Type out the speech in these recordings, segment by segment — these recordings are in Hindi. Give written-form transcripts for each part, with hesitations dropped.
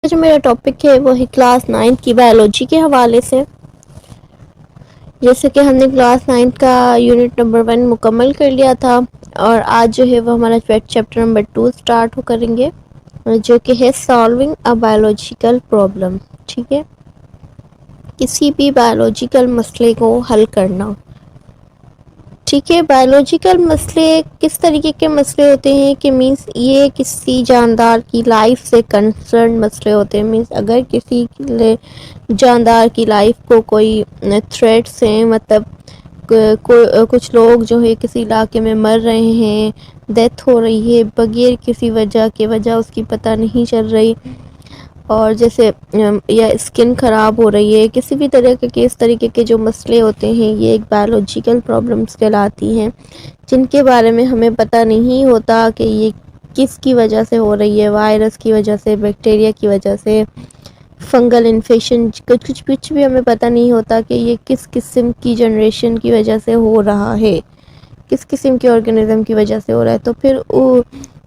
जो मेरा टॉपिक है वो है क्लास 9 की बायोलॉजी के हवाले से। जैसे कि हमने क्लास 9 का यूनिट नंबर 1 मुकम्मल कर लिया था और आज जो है वो हमारा चैप्टर नंबर 2 स्टार्ट हो करेंगे, जो कि है सॉल्विंग अ बायोलॉजिकल प्रॉब्लम। ठीक है, किसी भी बायोलॉजिकल मसले को हल करना। ठीक है, बायोलॉजिकल मसले किस तरीके के मसले होते हैं कि मींस ये किसी जानदार की लाइफ से कंसर्न मसले होते हैं। मींस अगर किसी जानदार की लाइफ को कोई थ्रेट्स हैं, मतलब कुछ लोग जो है किसी इलाके में मर रहे हैं, डेथ हो रही है बगैर किसी वजह उसकी पता नहीं चल रही, और जैसे या स्किन ख़राब हो रही है, किसी भी तरह के इस तरीके के जो मसले होते हैं ये एक बायोलॉजिकल प्रॉब्लम्स कहलाती हैं, जिनके बारे में हमें पता नहीं होता कि ये किसकी वजह से हो रही है। वायरस की वजह से, बैक्टीरिया की वजह से, फंगल इन्फेक्शन, कुछ भी हमें पता नहीं होता कि ये किस किस्म की जनरेशन की वजह से हो रहा है, किस किस्म के ऑर्गेनिज्म की वजह से हो रहा है। तो फिर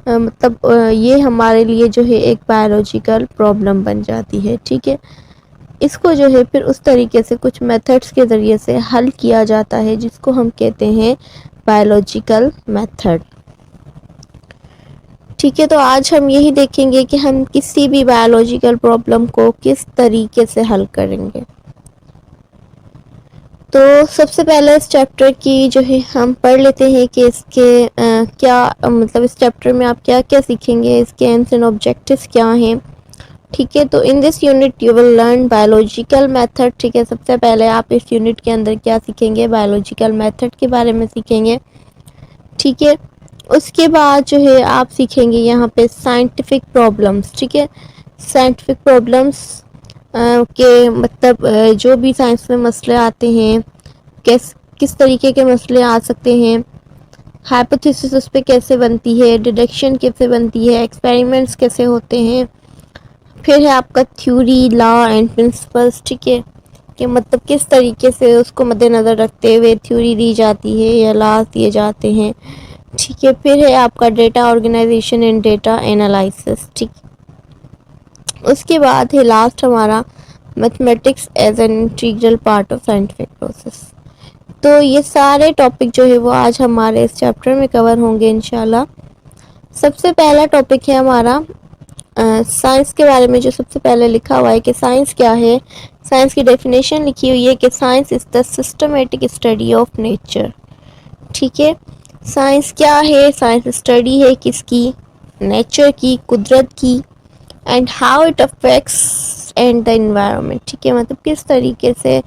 ये हमारे लिए जो है एक बायोलॉजिकल प्रॉब्लम बन जाती है। ठीक है, इसको जो है फिर उस तरीके से कुछ मेथड्स के ज़रिए से हल किया जाता है, जिसको हम कहते हैं बायोलॉजिकल मेथड। ठीक है, तो आज हम यही देखेंगे कि हम किसी भी बायोलॉजिकल प्रॉब्लम को किस तरीके से हल करेंगे। तो सबसे पहले इस चैप्टर की जो है हम पढ़ लेते हैं कि इसके क्या मतलब इस चैप्टर में आप क्या क्या सीखेंगे, इसके एम्स एंड ऑब्जेक्टिव्स क्या हैं। ठीक है, तो in this unit you will learn biological method. ठीक है, सबसे पहले आप इस यूनिट के अंदर क्या सीखेंगे, बायोलॉजिकल मेथड के बारे में सीखेंगे। ठीक है, उसके बाद जो है आप सीखेंगे यहाँ पे साइंटिफिक प्रॉब्लम्स। ठीक है, साइंटिफिक प्रॉब्लम्स के मतलब जो भी साइंस में मसले आते हैं, किस तरीके के मसले आ सकते हैं, हाइपोथेसिस उस पर कैसे बनती है, डिडक्शन कैसे बनती है, एक्सपेरिमेंट्स कैसे होते हैं। फिर है आपका थ्योरी, लॉ एंड प्रिंसिपल्स। ठीक है, कि मतलब किस तरीके से उसको मद्देनज़र रखते हुए थ्योरी दी जाती है या लॉ दिए जाते हैं। ठीक है, फिर है आपका data organisation and data analysis. ठीक, उसके बाद है लास्ट हमारा mathematics as an integral part of scientific process. तो ये सारे टॉपिक जो है वो आज हमारे इस चैप्टर में कवर होंगे इंशाल्लाह। सबसे पहला टॉपिक है हमारा साइंस के बारे में, जो सबसे पहले लिखा हुआ है कि साइंस क्या है। साइंस की डेफिनेशन लिखी हुई है कि science is the systematic study of nature. ठीक है, साइंस क्या है, साइंस स्टडी है किसकी, नेचर की, कुदरत की, and how it affects and the environment. ठीक है, मतलब किस तरीके से,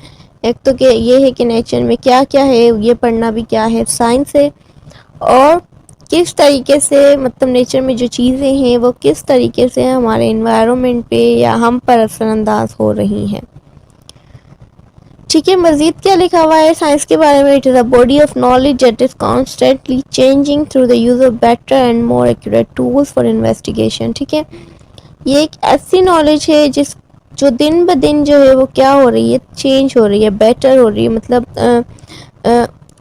एक तो कि ये है कि नेचर में क्या क्या है, ये पढ़ना भी क्या है, साइंस है, और किस तरीके से मतलब नेचर में जो चीज़ें हैं वो किस तरीके से हमारे इन्वायरमेंट पे या हम पर असरअंदाज हो रही हैं। ठीक है, मज़ीद क्या लिखा हुआ है साइंस के बारे में। It is a body of knowledge that is constantly changing through the use of better and more accurate tools for investigation. ठीक है, ये एक ऐसी नॉलेज है जो दिन ब दिन जो है वो क्या हो रही है, चेंज हो रही है, बेटर हो रही है, मतलब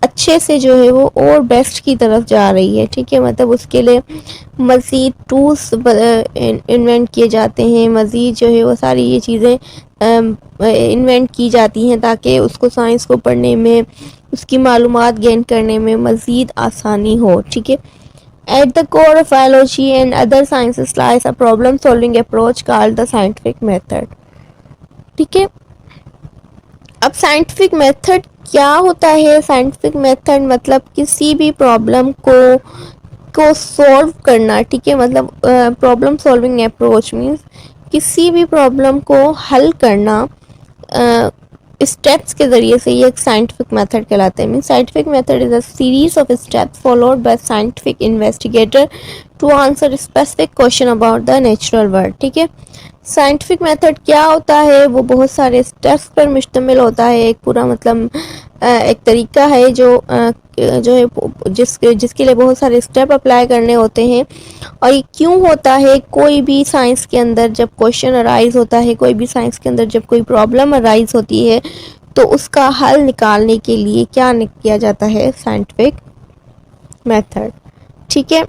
अच्छे से जो है वो और बेस्ट की तरफ जा रही है। ठीक है, मतलब उसके लिए मज़ीद टूल्स इन्वेंट किए जाते हैं, मज़ीद जो है वो सारी ये चीज़ें इन्वेंट की जाती हैं ताकि उसको साइंस को पढ़ने में, उसकी मालूमात गेन करने में मज़ीद आसानी हो। ठीक है, at the core of biology and other sciences lies a problem solving approach called the scientific method. ठीक है, अब साइंटिफिक मेथड क्या होता है। साइंटिफिक मेथड मतलब किसी भी प्रॉब्लम को सॉल्व करना। ठीक है, मतलब प्रॉब्लम सॉल्विंग अप्रोच मीन्स किसी भी प्रॉब्लम को हल करना स्टेप्स के ज़रिए से, ये एक साइंटिफिक मेथड कहलाते हैं। Mean scientific method is a series of steps followed by scientific investigator to answer specific question about the natural world. ठीक है, साइंटिफिक मेथड क्या होता है, वो बहुत सारे स्टेप्स पर मुश्तमिल होता है। एक पूरा मतलब एक तरीका है जो है जिसके लिए बहुत सारे स्टेप अप्लाई करने होते हैं। और ये क्यों होता है, कोई भी साइंस के अंदर जब क्वेश्चन अराइज होता है, कोई भी साइंस के अंदर जब कोई प्रॉब्लम अराइज होती है, तो उसका हल निकालने के लिए क्या किया जाता है, साइंटिफिक मेथड। ठीक है,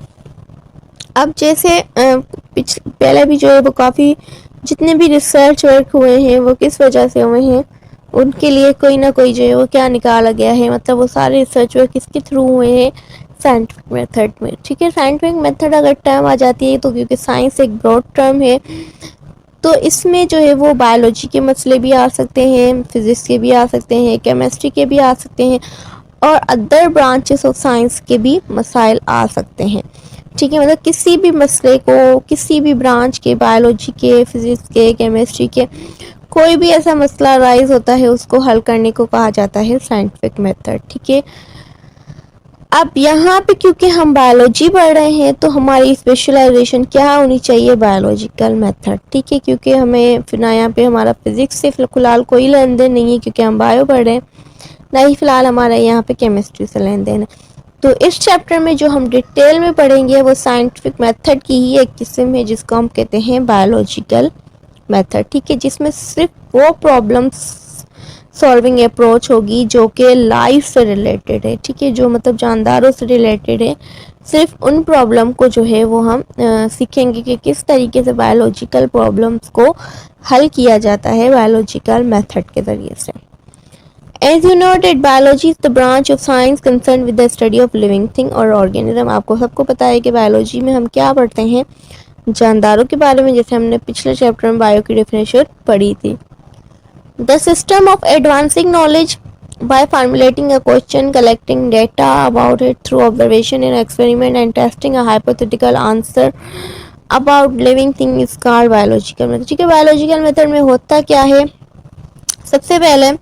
अब जैसे पहले भी जो है वो काफ़ी जितने भी रिसर्च वर्क हुए हैं वो किस वजह से हुए हैं, उनके लिए कोई ना कोई जो है वो क्या निकाला गया है, मतलब वो सारे रिसर्च वर्क किसके थ्रू हुए हैं, साइंटिफिक मेथड में। ठीक है, साइंटिफिक मेथड अगर टर्म आ जाती है तो क्योंकि साइंस एक ब्रॉड टर्म है तो इसमें जो है वो बायोलॉजी के मसले भी आ सकते हैं, फिजिक्स के भी आ सकते हैं, केमिस्ट्री के भी आ सकते हैं और अदर ब्रांचेस ऑफ साइंस के भी मसाइल आ सकते हैं। ठीक है, मतलब किसी भी मसले को, किसी भी ब्रांच के, बायोलॉजी के, फिजिक्स के, केमिस्ट्री के, कोई भी ऐसा मसला राइज होता है उसको हल करने को कहा जाता है साइंटिफिक मेथड। ठीक है, अब यहाँ पे क्योंकि हम बायोलॉजी पढ़ रहे हैं तो हमारी स्पेशलाइजेशन क्या होनी चाहिए, बायोलॉजिकल मेथड। ठीक है, क्योंकि हमें फिर यहाँ पे हमारा फिजिक्स से फिलहाल कोई लेन देन नहीं है क्योंकि हम बायो पढ़ रहे हैं, ना ही फिलहाल हमारा यहाँ पे केमिस्ट्री से लेन देन है। तो इस चैप्टर में जो हम डिटेल में पढ़ेंगे वो साइंटिफिक मेथड की ही एक किस्म है जिसको हम कहते हैं बायोलॉजिकल मेथड। ठीक है, जिसमें सिर्फ वो प्रॉब्लम्स सॉल्विंग अप्रोच होगी जो कि लाइफ से रिलेटेड है। ठीक है, जो मतलब जानदारों से रिलेटेड है, सिर्फ उन प्रॉब्लम को जो है वो हम सीखेंगे कि किस तरीके से बायोलॉजिकल प्रॉब्लम्स को हल किया जाता है बायोलॉजिकल मेथड के ज़रिए से। As you know that biology is the branch of science concerned with the study of living thing और organism। आपको सबको पता है कि बायोलॉजी में हम क्या पढ़ते हैं, जानदारों के बारे में, जैसे हमने पिछले चैप्टर में बायो की डेफिनेशन पढ़ी थी। The system of advancing knowledge by formulating a question, collecting data about it through observation and experiment and testing a hypothetical answer about living thing is called biological method। ठीक है, बायोलॉजिकल मेथड में होता क्या है, सबसे पहले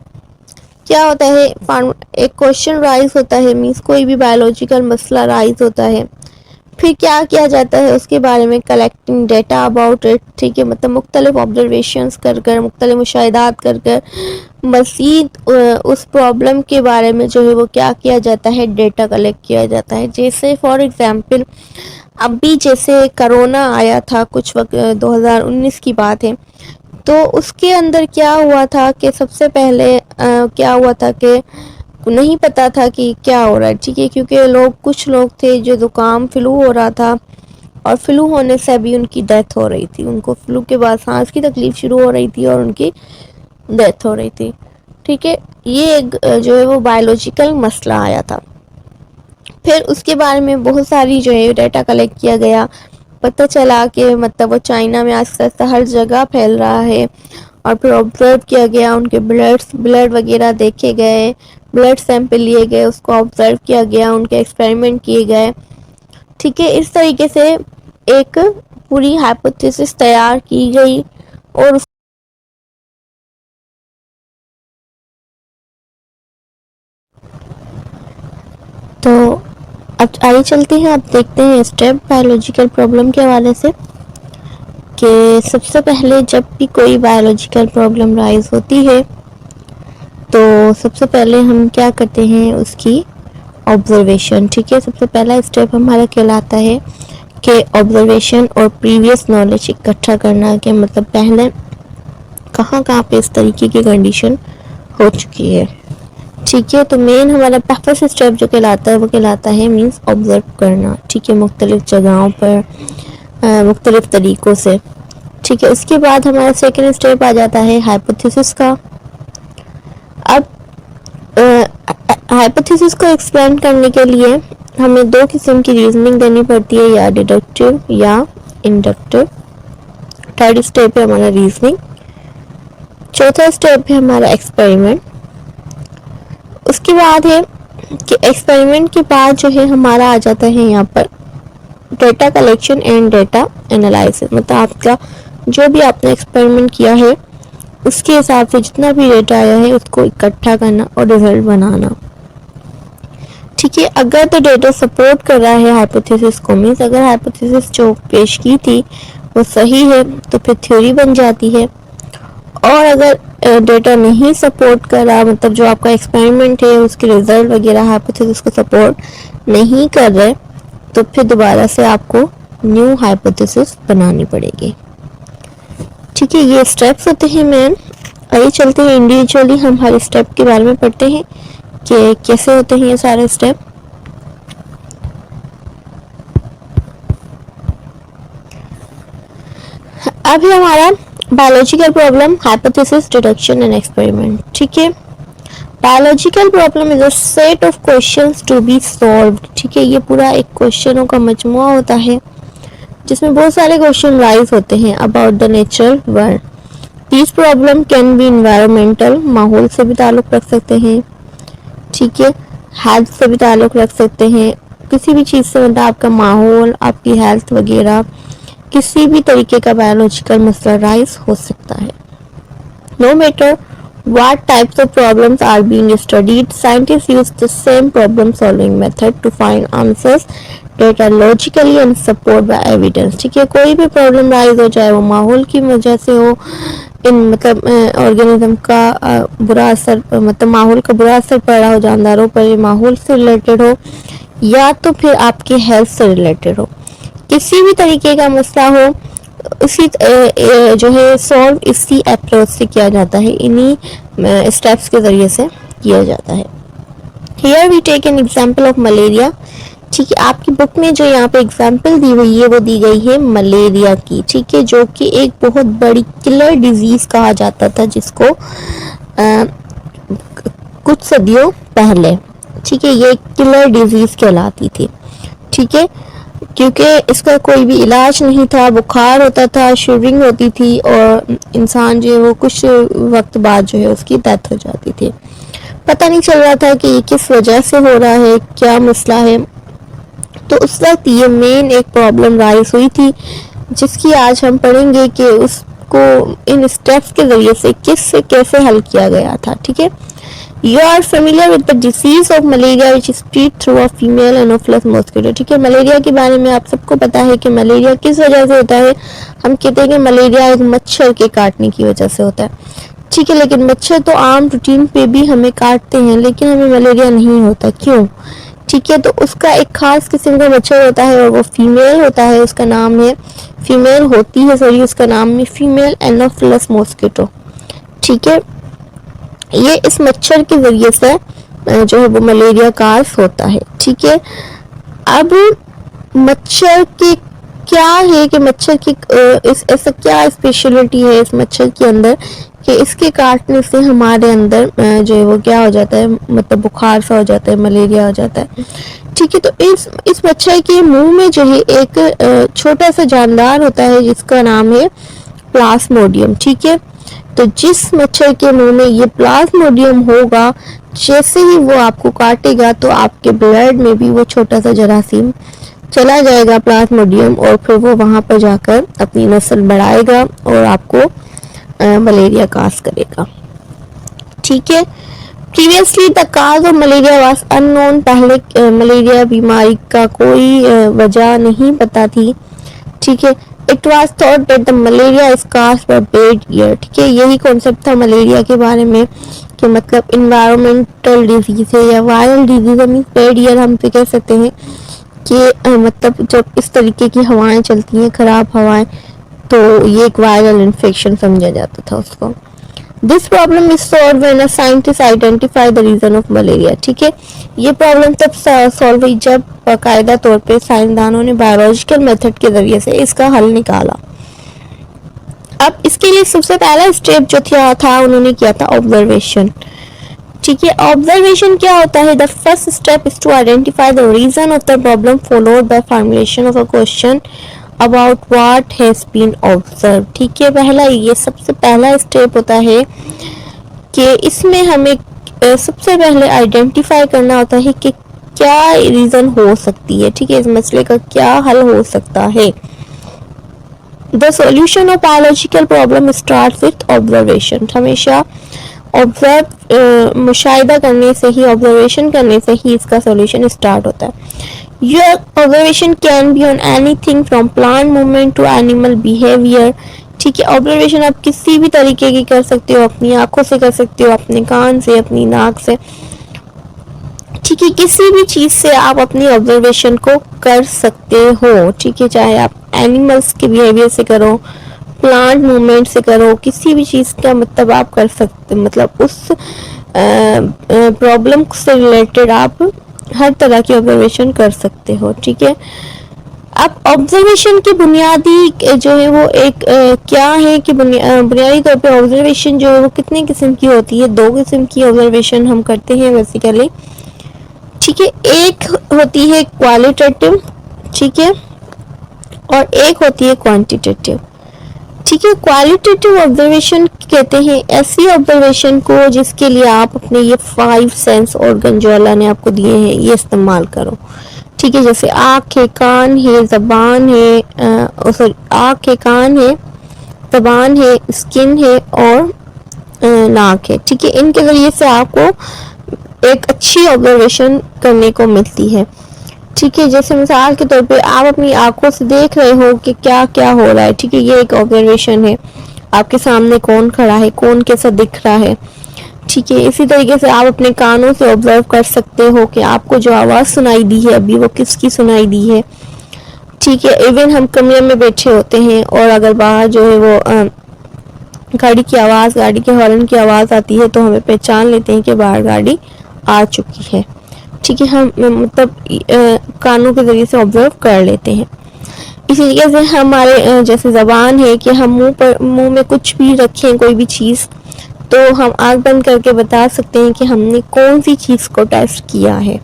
क्या होता है, एक क्वेश्चन राइज होता है, मीन्स कोई भी बायोलॉजिकल मसला राइज होता है, फिर क्या किया जाता है उसके बारे में कलेक्टिंग डेटा अबाउट इट। ठीक है, मतलब मुख्तलिफ ऑब्जर्वेशंस कर कर, मुख्तलिफ मुशाहिदात कर कर मज़ीद उस प्रॉब्लम के बारे में जो है वो क्या किया जाता है, डेटा कलेक्ट किया जाता है। जैसे फॉर एग्ज़ाम्पल अभी जैसे करोना आया था कुछ वक्त, 2019 की बात है, तो उसके अंदर क्या हुआ था कि सबसे पहले क्या हुआ था कि नहीं पता था कि क्या हो रहा है। ठीक है, क्योंकि कुछ लोग थे जो ज़ुकाम फ्लू हो रहा था और फ्लू होने से अभी उनकी डेथ हो रही थी, उनको फ्लू के बाद सांस की तकलीफ शुरू हो रही थी और उनकी डेथ हो रही थी। ठीक है, ये एक जो है वो बायोलॉजिकल मसला आया था। फिर उसके बारे में बहुत सारी जो है डाटा कलेक्ट किया गया, पता चला कि मतलब वो चाइना में आस्ते आस्ते हर जगह फैल रहा है और फिर ऑब्जर्व किया गया, उनके ब्लड वगैरह देखे गए, ब्लड सैंपल लिए गए, उसको ऑब्जर्व किया गया, उनके एक्सपेरिमेंट किए गए। ठीक है, इस तरीके से एक पूरी हाइपोथेसिस तैयार की गई और तो अब आगे चलते हैं, अब देखते हैं स्टेप बायोलॉजिकल प्रॉब्लम के हवाले से कि सबसे पहले जब भी कोई बायोलॉजिकल प्रॉब्लम राइज होती है तो सबसे पहले हम क्या करते हैं, उसकी ऑब्जर्वेशन। ठीक है, सबसे पहला स्टेप हमारा कहलाता है कि ऑब्जर्वेशन और प्रीवियस नॉलेज इकट्ठा करना, कि मतलब पहले कहाँ कहाँ पे इस तरीके की कंडीशन हो चुकी है। ठीक है, तो मेन हमारा फर्स्ट स्टेप जो कहलाता है वो कहलाता है मीन्स ऑब्जर्व करना। ठीक है, मुख्तलिफ जगहों पर मुख्तलिफ तरीक़ों से। ठीक है, उसके बाद हमारा सेकेंड स्टेप आ जाता है हाइपोथेसिस का। अब हाइपोथेसिस को एक्सप्लेन करने के लिए हमें दो किस्म की रीजनिंग देनी पड़ती है, या डिडक्टिव या इंडक्टिव। थर्ड स्टेप है हमारा रीजनिंग। चौथा स्टेप है हमारा एक्सपेरिमेंट। उसके बाद है कि एक्सपेरिमेंट के बाद जो है हमारा आ जाता है यहाँ पर data collection and data analysis. मतलब आपका जो भी आपने एक्सपेरिमेंट किया है उसके हिसाब से जितना भी डेटा आया है उसको इकट्ठा करना और रिजल्ट बनाना। ठीक है, अगर तो डेटा सपोर्ट कर रहा है हाइपोथेसिस को, मीन्स अगर हाइपोथेसिस जो पेश की थी वो सही है तो फिर थ्योरी बन जाती है, और अगर डेटा नहीं सपोर्ट कर रहा, मतलब जो आपका एक्सपेरिमेंट है उसके रिजल्ट वगैरह हाइपोथेसिस को सपोर्ट नहीं कर रहे, तो फिर दोबारा से आपको न्यू हाइपोथेसिस बनानी पड़ेगी। ठीक है, ये स्टेप्स होते हैं मैन। आइए चलते हैं इंडिविजुअली, हम हर स्टेप के बारे में पढ़ते हैं कि कैसे होते हैं ये सारे स्टेप। अभी हमारा biological problem, hypothesis, deduction and experiment. ठीक है, biological problem is a set of questions to be solved. ठीक है, ये पूरा एक क्वेश्चनों का मजमुआ होता है जिसमें बहुत सारे क्वेश्चन राइज होते हैं about the natural world. This problem can be environmental, माहौल से भी ताल्लुक रख सकते हैं। ठीक है, हेल्थ से भी ताल्लुक रख सकते हैं, किसी भी चीज़ से, मतलब आपका माहौल, आपकी हेल्थ वगैरह, किसी भी तरीके का बायोलॉजिकल मसला राइज हो सकता है। No matter what types of problems are being studied, scientists use the same problem solving method to find answers that are logically and support by evidence। ठीक है, कोई भी प्रॉब्लम राइज हो, चाहे वो माहौल की वजह से हो, इन मतलब ऑर्गेनिज्म का बुरा असर, मतलब माहौल का बुरा असर पड़ रहा हो जानदारों पर, ये माहौल से रिलेटेड हो या तो फिर आपकी हेल्थ से रिलेटेड हो, किसी भी तरीके का मसला हो, इसी जो है सॉल्व इसी अप्रोच से किया जाता है, इन्हीं स्टेप्स के ज़रिए से किया जाता है। Here we take an example of malaria. ठीक है, आपकी बुक में जो यहाँ पे एग्जांपल दी हुई है वो दी गई है मलेरिया की। ठीक है, जो कि एक बहुत बड़ी किलर डिजीज कहा जाता था, जिसको कुछ सदियों पहले, ठीक है, ये किलर डिजीज कहलाती थी। ठीक है, क्योंकि इसका कोई भी इलाज नहीं था, बुखार होता था, शिवरिंग होती थी और इंसान जो है वो कुछ वक्त बाद जो है उसकी डेथ हो जाती थी। पता नहीं चल रहा था कि ये किस वजह से हो रहा है, क्या मसला है। तो उस वक्त ये मेन एक प्रॉब्लम राइज हुई थी, जिसकी आज हम पढ़ेंगे कि उसको इन स्टेप्स के ज़रिए से कैसे हल किया गया था। ठीक है, You are familiar with the disease of malaria which is spread through a female anopheles mosquito। ठीक है, मलेरिया के बारे में आप सबको पता है कि मलेरिया किस वजह से होता है। हम कहते हैं कि मलेरिया एक मच्छर के काटने की वजह से होता है। ठीक है, लेकिन मच्छर तो आम रूटीन पे भी हमें काटते हैं, लेकिन हमें मलेरिया नहीं होता, क्यों? ठीक है, तो उसका एक खास किस्म का मच्छर होता है और वो फीमेल होता है, उसका नाम है, फीमेल होती है सॉरी, उसका नाम है फीमेल एनोफिलस मॉस्किटो। ठीक है, ये इस मच्छर के जरिए से जो है वो मलेरिया काज होता है। ठीक है, अब मच्छर की क्या है कि मच्छर की ऐसा क्या स्पेशलिटी है इस मच्छर के अंदर कि इसके काटने से हमारे अंदर जो है वो क्या हो जाता है, मतलब बुखार सा हो जाता है, मलेरिया हो जाता है। ठीक है, तो इस मच्छर के मुंह में जो है एक छोटा सा जानदार होता है जिसका नाम है प्लाज्मोडियम। ठीक है, तो जिस मच्छर के मुंह में ये प्लाज्मोडियम होगा, जैसे ही वो आपको काटेगा तो आपके ब्लड में भी वो छोटा सा जरासीम चला जाएगा प्लाज्मोडियम, और फिर वो वहां पर जाकर अपनी नस्ल बढ़ाएगा और आपको मलेरिया काज करेगा। ठीक है, previously the cause of malaria was unknown. पहले मलेरिया बीमारी का कोई वजह नहीं पता थी। ठीक है, it was thought that the malaria is caused by bad air. ठीक है, यही कॉन्सेप्ट था मलेरिया के बारे में कि मतलब इन्वायरमेंटल डिजीज है या वायरल डिजीज है। मीन्स बैड एयर हम तो कह सकते हैं कि मतलब जब इस तरीके की हवाएं चलती हैं, खराब हवाएं, तो ये एक वायरल इन्फेक्शन समझा जाता था उसको। This problem is solve when a scientist identify the reason of malaria. ठीक है, ये प्रॉब्लम तब सॉल्व हुई जब बाकायदा तौर पे साइंसदानों ने बायोलॉजिकल मेथड के जरिए से इसका हल निकाला। अब इसके लिए सबसे पहला स्टेप जो था उन्होंने किया था ऑब्जर्वेशन। ठीक है, ऑब्जर्वेशन क्या होता है? The first step is to identify the reason of the problem followed by formulation of a question about what has been observe. ठीक है, पहला ये सबसे पहला स्टेप होता है कि इसमें हमें सबसे पहले आइडेंटिफाई करना होता है कि क्या रीजन हो सकती है। ठीक है, इस मसले का क्या हल हो सकता है। The solution of biological problem start with observation. हमेशा ऑब्जर्व मुशाहिदा करने से ही, ऑब्जर्वेशन करने से ही इसका सॉल्यूशन स्टार्ट होता है। Your observation can be on anything from plant movement to animal behaviour. ठीक है, ऑब्जर्वेशन आप किसी भी तरीके की कर सकते हो, अपनी आंखों से कर सकते हो, अपने कान से, अपनी नाक से। ठीक है, किसी भी चीज से आप अपनी ऑब्जर्वेशन को कर सकते हो। ठीक है, चाहे आप एनिमल्स के बिहेवियर से करो, प्लांट मूवमेंट से करो, किसी भी चीज का मतलब आप कर सकते, मतलब उस प्रॉब्लम से रिलेटेड आप हर तरह की ऑब्जर्वेशन कर सकते हो। ठीक है, अब ऑब्जर्वेशन की बुनियादी जो है वो एक क्या है कि बुनियादी तौर पे ऑब्जर्वेशन जो है वो कितने किस्म की होती है। दो किस्म की ऑब्जर्वेशन हम करते हैं बेसिकली, ठीक है। एक होती है क्वालिटेटिव, ठीक है, और एक होती है क्वांटिटेटिव, ठीक है। क्वालिटेटिव ऑब्जर्वेशन कहते हैं ऐसी ऑब्जर्वेशन को जिसके लिए आप अपने ये 5 सेंस ऑर्गन जो अल्लाह ने आपको दिए हैं ये इस्तेमाल करो, ठीक है। जैसे आँख है, कान है, जबान है, सॉरी आँख है, कान है, जबान है, स्किन है और नाक है, ठीक है। इनके जरिए से आपको एक अच्छी ऑब्जर्वेशन करने को मिलती है, ठीक है। जैसे मिसाल के तौर पे आप अपनी आंखों से देख रहे हो कि क्या क्या हो रहा है, ठीक है, ये एक ऑब्जर्वेशन है। आपके सामने कौन खड़ा है, कौन कैसा दिख रहा है, ठीक है। इसी तरीके से आप अपने कानों से ऑब्जर्व कर सकते हो कि आपको जो आवाज़ सुनाई दी है अभी वो किसकी सुनाई दी है, ठीक है। इवन हम कमरे में बैठे होते हैं और अगर बाहर जो है वो गाड़ी की आवाज़, गाड़ी के हॉर्न की आवाज़ आती है तो हमें पहचान लेते हैं कि बाहर गाड़ी आ चुकी है, ठीक है। हम मतलब कानों के जरिए से ऑब्जर्व कर लेते हैं। इसी तरीके से हमारे जैसे ज़बान है कि हम मुंह में कुछ भी रखें, कोई भी चीज़, तो हम आंख बंद करके बता सकते हैं कि हमने कौन सी चीज़ को टेस्ट किया है,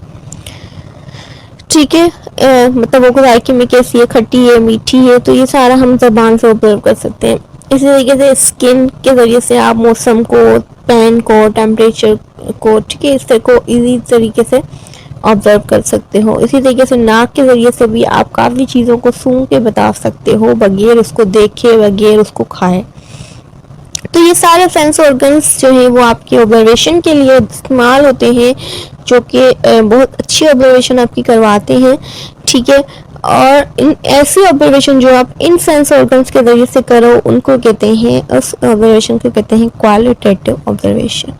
ठीक है। मतलब वो जायके में कैसी है, खट्टी है, मीठी है, तो ये सारा हम ज़बान से ऑब्जर्व कर सकते हैं। इसी तरीके से स्किन के ज़रिए से आप मौसम को, पैन को, टेम्परेचर को, ठीक है, इस तरह को इजी तरीके से ऑब्जर्व कर सकते हो। इसी तरीके से नाक के ज़रिए से भी आप काफ़ी चीज़ों को सूंघ के बता सकते हो बगैर उसको देखे, बगैर उसको खाए। तो ये सारे सेंस ऑर्गन्स जो है वो आपकी ऑब्जर्वेशन के लिए इस्तेमाल होते हैं, जो कि बहुत अच्छी ऑब्जर्वेशन आपकी करवाते हैं, ठीक है। और इन ऐसी ऑब्जर्वेशन जो आप इन सेंस ऑर्गन्स के जरिए से करो उनको कहते हैं, उस ऑब्जर्वेशन को कहते हैं क्वालिटेटिव ऑब्जर्वेशन।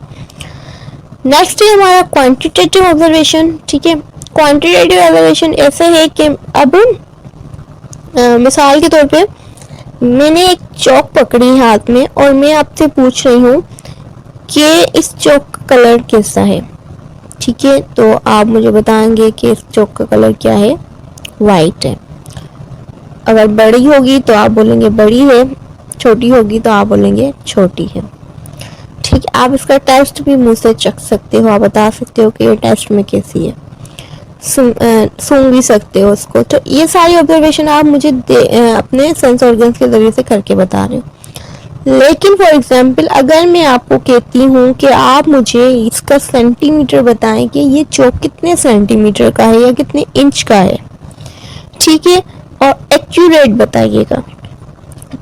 नेक्स्ट है हमारा क्वांटिटेटिव ऑब्जर्वेशन, ठीक है। क्वांटिटेटिव ऑब्जर्वेशन ऐसे है कि अब मिसाल के तौर पे मैंने एक चौक पकड़ी हाथ में और मैं आपसे पूछ रही हूँ कि इस चौक का कलर कैसा है, ठीक है। तो आप मुझे बताएंगे कि इस चौक का कलर क्या है, वाइट है। अगर बड़ी होगी तो आप बोलेंगे बड़ी है, छोटी होगी तो आप बोलेंगे छोटी है, ठीक है। आप इसका टेस्ट भी मुंह से चख सकते हो, आप बता सकते हो कि ये टेस्ट में कैसी है, सूंघ भी सकते हो उसको। तो ये सारी ऑब्जर्वेशन आप मुझे अपने सेंस ऑर्गन्स के जरिए से करके बता रहे हो। लेकिन फॉर एग्जांपल अगर मैं आपको कहती हूँ कि आप मुझे इसका सेंटीमीटर बताएं कि ये चौक कितने सेंटीमीटर का है या कितने इंच का है, ठीक है, और एक्यूरेट बताइएगा,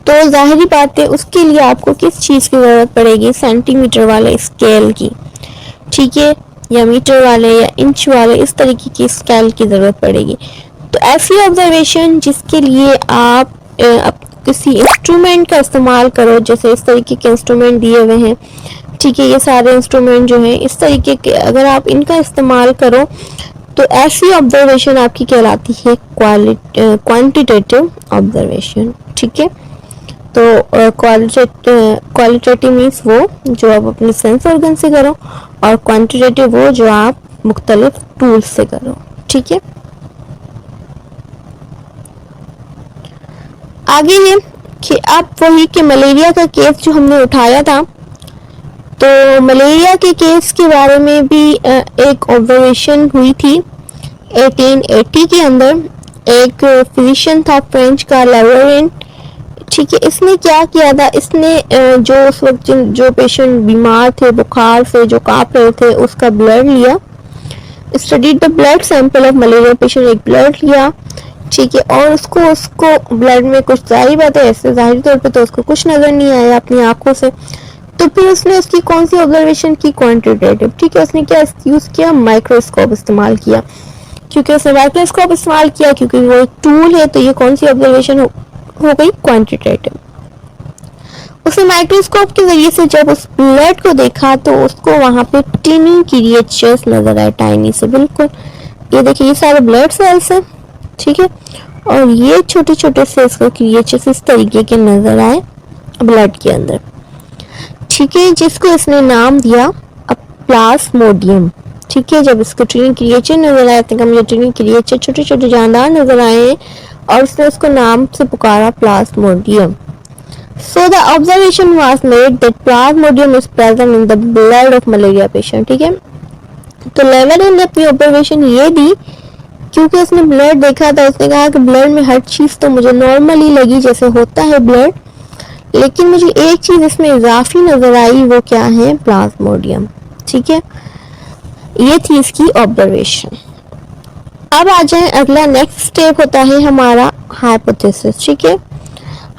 तो जाहिर बात है उसके लिए आपको किस चीज़ की ज़रूरत पड़ेगी, सेंटीमीटर वाले स्केल की, ठीक है, या मीटर वाले या इंच वाले, इस तरीके की स्केल की ज़रूरत पड़ेगी। तो ऐसी ऑब्जर्वेशन जिसके लिए आप किसी इंस्ट्रूमेंट का इस्तेमाल करो, जैसे इस तरीके के इंस्ट्रूमेंट दिए हुए हैं, ठीक है, ये सारे इंस्ट्रूमेंट जो हैं इस तरीके के अगर आप इनका इस्तेमाल करो तो ऐसी ऑब्जर्वेशन आपकी कहलाती है क्वांटिटेटिव ऑब्जर्वेशन, ठीक है। तो क्वालिटेटिव मीन्स वो जो आप अपने सेंस ऑर्गन से करो और क्वांटिटेटिव वो जो आप मुख्तलिफ टूल्स से करो, ठीक है। आगे है कि आप वही कि मलेरिया का केस जो हमने उठाया था, तो मलेरिया के केस के बारे में भी एक ऑब्जर्वेशन हुई थी 1880 के अंदर। एक फिजिशियन था फ्रेंच का, लेवरेंट, ठीक है। इसने क्या किया था, इसने जो उस वक्त जो पेशेंट बीमार थे, बुखार से जो कांप रहे थे, उसका ब्लड लिया, studied the blood sample of malaria patient, एक ब्लड लिया, ठीक है, और उसको ब्लड में कुछ जाहिर बात है ऐसे जाहिर तौर पे तो उसको कुछ नजर नहीं आया अपनी आंखों से। तो फिर उसने उसकी कौन सी ऑब्जर्वेशन की, क्वांटिटेटिव, ठीक है। उसने क्या यूज किया, माइक्रोस्कोप इस्तेमाल किया। क्योंकि उसने माइक्रोस्कोप इस्तेमाल किया क्योंकि वो एक टूल है, तो ये कौन सी ऑब्जर्वेशन हो गई, क्वांटिटेटिव। उसने माइक्रोस्कोप के जरिए से जब उस ब्लड को देखा तो उसको वहां पे टिनी क्रिएचर्स नजर आए, टाइनी से, बिल्कुल। ये देखिए ये सारे ब्लड सेल्स हैं, ठीक है, और ये छोटे छोटे सेल्स को क्रिएचर्स इस तरीके के नजर आए ब्लड के अंदर, ठीक है, जिसको इसने नाम दिया प्लाज्मोडियम, ठीक है। जब इसको टिनी क्रिएचर नजर आए, मुझे टिनी क्रिएचर छोटे छोटे जानदार नजर आए और उसने उसको नाम से पुकारा Plasmodium. So the observation was made that Plasmodium is present in the blood of malaria patient. ठीक है, तो लेवल ने अपनी ऑब्जर्वेशन ये दी क्योंकि उसने ब्लड देखा था। उसने कहा कि ब्लड में हर चीज तो मुझे नॉर्मली लगी जैसे होता है ब्लड, लेकिन मुझे एक चीज इसमें इजाफी नजर आई, वो क्या है, प्लाज्मोडियम। ठीक है, ये थी इसकी ऑब्जर्वेशन। अब आ जाए अगला, नेक्स्ट स्टेप होता है हमारा हाइपोथेसिस। ठीक है,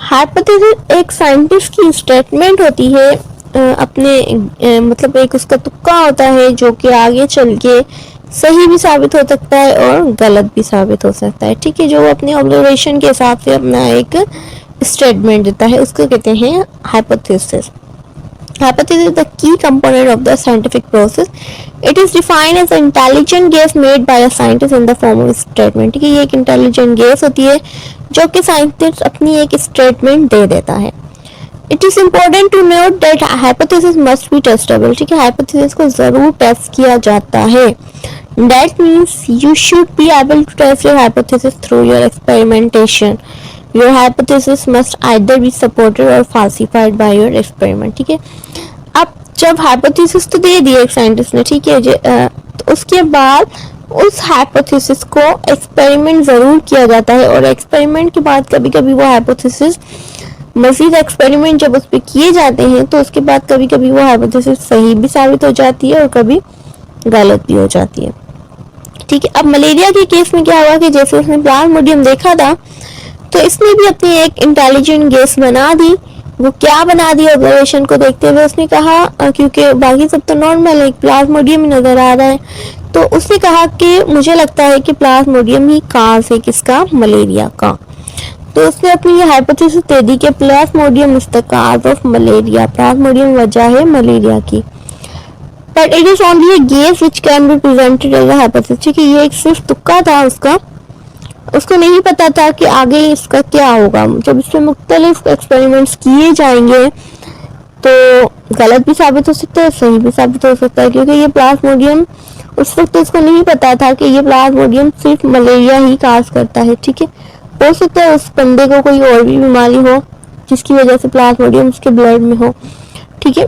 हाइपोथेसिस एक साइंटिस्ट की स्टेटमेंट होती है, अपने मतलब एक उसका तुक्का होता है जो कि आगे चल के सही भी साबित हो सकता है और गलत भी साबित हो सकता है। ठीक है, जो वो अपने ऑब्जर्वेशन के हिसाब से अपना एक स्टेटमेंट देता है, उसको कहते हैं hypothesis. Hypothesis is the key component of the scientific process. It is defined as an intelligent guess made by a scientist in the form of a statement. ठीक है, ये एक intelligent guess होती है जो कि साइंटिस्ट अपनी एक स्टेटमेंट दे देता है। It is important to note that hypothesis must be testable. ठीक है, hypothesis को जरूर टेस्ट किया जाता है। That means you should be able to test your hypothesis through your experimentation. Your hypothesis must either be supported or falsified by your experiment. ठीक है, अब जब hypothesis तो दे दी एक साइंटिस्ट ने, ठीक है, तो उसके बाद उस hypothesis को एक्सपेरिमेंट जरूर किया जाता है, और एक्सपेरिमेंट के बाद कभी कभी वो hypothesis, मजीद एक्सपेरिमेंट जब उस पर किए जाते हैं तो उसके बाद कभी कभी वो hypothesis सही भी साबित हो जाती है और कभी गलत भी हो जाती है। ठीक है, अब मलेरिया के केस में क्या हुआ कि जैसे उसने प्लाज्मोडियम देखा था तो इसने भी अपनी एक इंटेलिजेंट गेस बना दी। वो क्या बना दी, ऑब्जर्वेशन को देखते हुए उसने कहा, क्योंकि बाकी सब तो नॉर्मल है, प्लाज्मोडियम ही नजर आ रहा है, तो उसने कहा कि मुझे लगता है कि प्लाज्मोडियम ही काज है किसका, मलेरिया का। तो उसने अपनी ये हाइपोथेसिस दे दी कि plasmodium is the cause of malaria, plasmodium वजह है मलेरिया की। But it is only a guess which can be presented as a hypothesis. ठीक है, ये एक सिर्फ तुक्का था उसका, उसको नहीं पता था कि आगे इसका क्या होगा। जब इसमें मुख्तलिफ एक्सपेरिमेंट्स किए जाएंगे तो गलत भी साबित हो सकता है, सही भी साबित हो सकता है, क्योंकि ये प्लाज्मोडियम उस वक्त उसको नहीं पता था कि ये प्लाज्मोडियम सिर्फ मलेरिया ही काज करता है। ठीक है, हो सकता है उस बंदे को कोई और भी बीमारी हो जिसकी वजह से प्लाज्मोडियम उसके ब्लड में हो। ठीक है,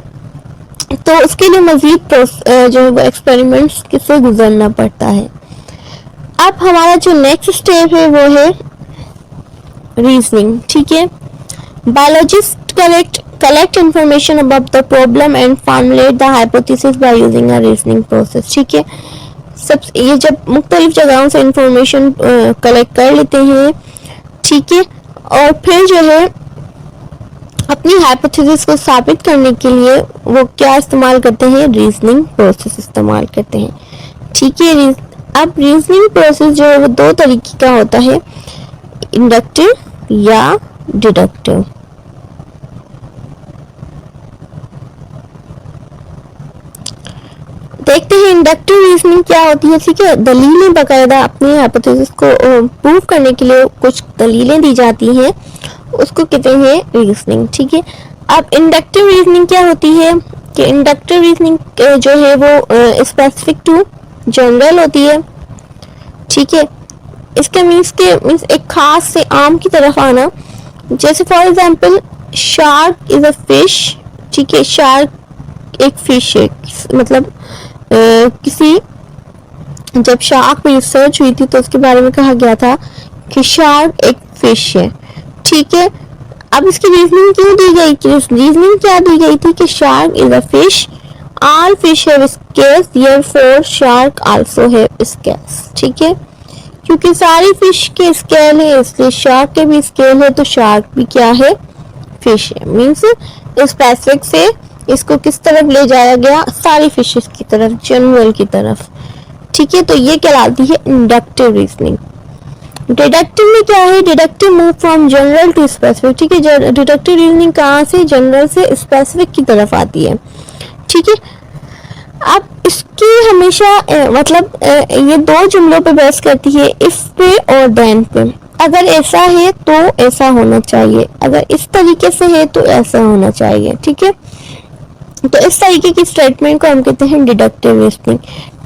तो उसके लिए मजीद जो है वो एक्सपेरिमेंट्स किससे गुजरना पड़ता है। अब हमारा जो नेक्स्ट स्टेप है वो है रीजनिंग। ठीक है, biologist collect information about the problem and formulate the hypothesis by using a reasoning process. ठीक है, सब ये जब मुख्तलिफ जगहों से इंफॉर्मेशन कलेक्ट कर लेते हैं, ठीक है, और फिर जो है अपनी हाइपोथेसिस को साबित करने के लिए वो क्या इस्तेमाल करते हैं, रीजनिंग प्रोसेस इस्तेमाल करते हैं। ठीक है, अब रीजनिंग प्रोसेस जो है वो दो तरीके का होता है, इंडक्टिव या डिडक्टिव। देखते हैं इंडक्टिव रीजनिंग क्या होती है। ठीक है, दलीलें बाकायदा अपनी हाइपोथेसिस को प्रूव करने के लिए कुछ दलीलें दी जाती हैं, उसको कहते हैं रीजनिंग। ठीक है, अब इंडक्टिव रीजनिंग क्या होती है कि इंडक्टिव रीजनिंग जो है वो स्पेसिफिक टू जनरल होती है। ठीक है, इसका मीन्स एक खास से आम की तरफ आना, जैसे for example shark is a fish. ठीक है, शार्क एक फिश है, मतलब किसी जब शार्क पे रिसर्च हुई थी तो उसके बारे में कहा गया था कि शार्क एक फिश है। ठीक है, अब इसकी रीजनिंग क्यों दी गई, रीजनिंग क्या दी गई थी कि shark is a fish, all fish have scales, therefore shark also have scales. ठीक है, क्योंकि सारी फिश के स्केल है इसलिए शार्क के भी स्केल है, तो शार्क भी क्या है, फिश है। मीन्स स्पेसिफिक से इसको किस तरफ ले जाया गया, सारी फिशेस की तरफ, जनरल की तरफ। ठीक है, तो ये कहलाती है इंडक्टिव रीजनिंग। डिडक्टिव में क्या है, deductive move from general to specific. ठीक है, डिडक्टिव रीजनिंग कहाँ से, जनरल से स्पेसिफिक की तरफ आती है। ठीक है, अब इसकी हमेशा मतलब ये दो जुमलों पे बहस करती है, इफ पे और देन पे। अगर ऐसा है तो ऐसा होना चाहिए, अगर इस तरीके से है तो ऐसा होना चाहिए। ठीक है, तो इस तरीके की स्टेटमेंट को हम कहते हैं deductive reasoning.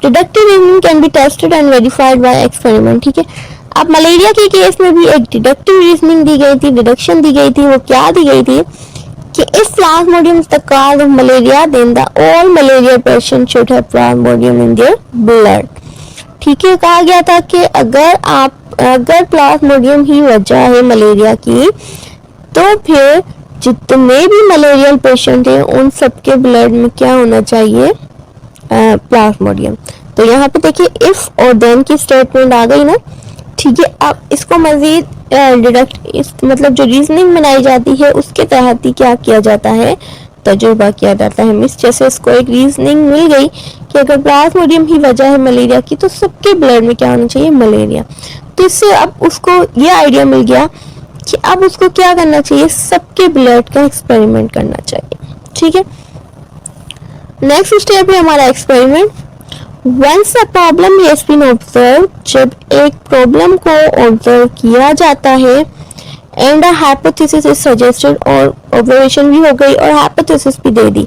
Deductive reasoning can be tested and verified bye experiment. ठीक है, अब मलेरिया के केस में भी एक डिडक्टिव रीजनिंग दी गई थी, डिडक्शन दी गई थी। वो क्या दी गई थी कि if plasmodium is the cause of malaria then the all malaria patient should have plasmodium in their blood. ठीक है, कहा गया था कि अगर प्लाज्मोडियम ही वजह है मलेरिया की, तो फिर जितने भी मलेरियल पेशेंट हैं उन सबके ब्लड में क्या होना चाहिए, प्लाज्मोडियम। तो यहाँ पे देखिए इफ और देन की स्टेटमेंट आ गई ना। ठीक है, अब इसको मजीद मतलब जो रीजनिंग बनाई जाती है उसके तहत ही क्या किया जाता है, तजुर्बा किया जाता है। मिस जैसे इसको एक रीजनिंग मिल गई कि अगर प्लाज्मोडियम ही वजह है मलेरिया की, तो सबके ब्लड में क्या होना चाहिए, मलेरिया। तो इससे अब उसको ये आइडिया मिल गया कि अब उसको क्या करना चाहिए, सबके ब्लड का एक्सपेरिमेंट करना चाहिए। ठीक है, नेक्स्ट स्टेप है हमारा experiment. Once a problem has been observe, जब एक प्रॉब्लम को ऑब्जर्व किया जाता है and a hypothesis is suggested, और ऑब्जर्वेशन भी हो गई और हाइपोथेसिस भी दे दी।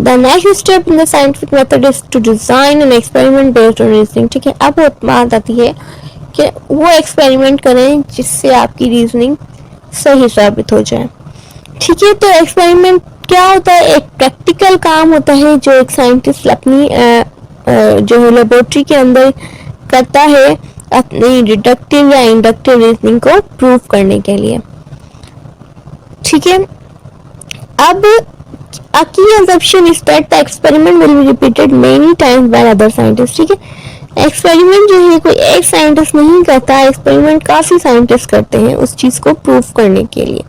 The next step in the scientific method is to design an experiment based on reasoning. ठीक है, अब बात आती है कि वो एक्सपेरिमेंट करें जिससे आपकी रीजनिंग सही साबित हो जाए। ठीक है, तो एक्सपेरिमेंट क्या होता है, एक प्रैक्टिकल काम होता है जो एक साइंटिस्ट अपनी जो है लेबोरेटरी के अंदर करता है अपनी डिडक्टिव या इंडक्टिव रीजनिंग को प्रूव करने के लिए। ठीक है, अब a key assumption is that the experiment will be repeated many times by other scientists। ठीक है, एक्सपेरिमेंट जो है कोई एक साइंटिस्ट नहीं करता, एक्सपेरिमेंट काफी साइंटिस्ट करते हैं उस चीज को प्रूव करने के लिए।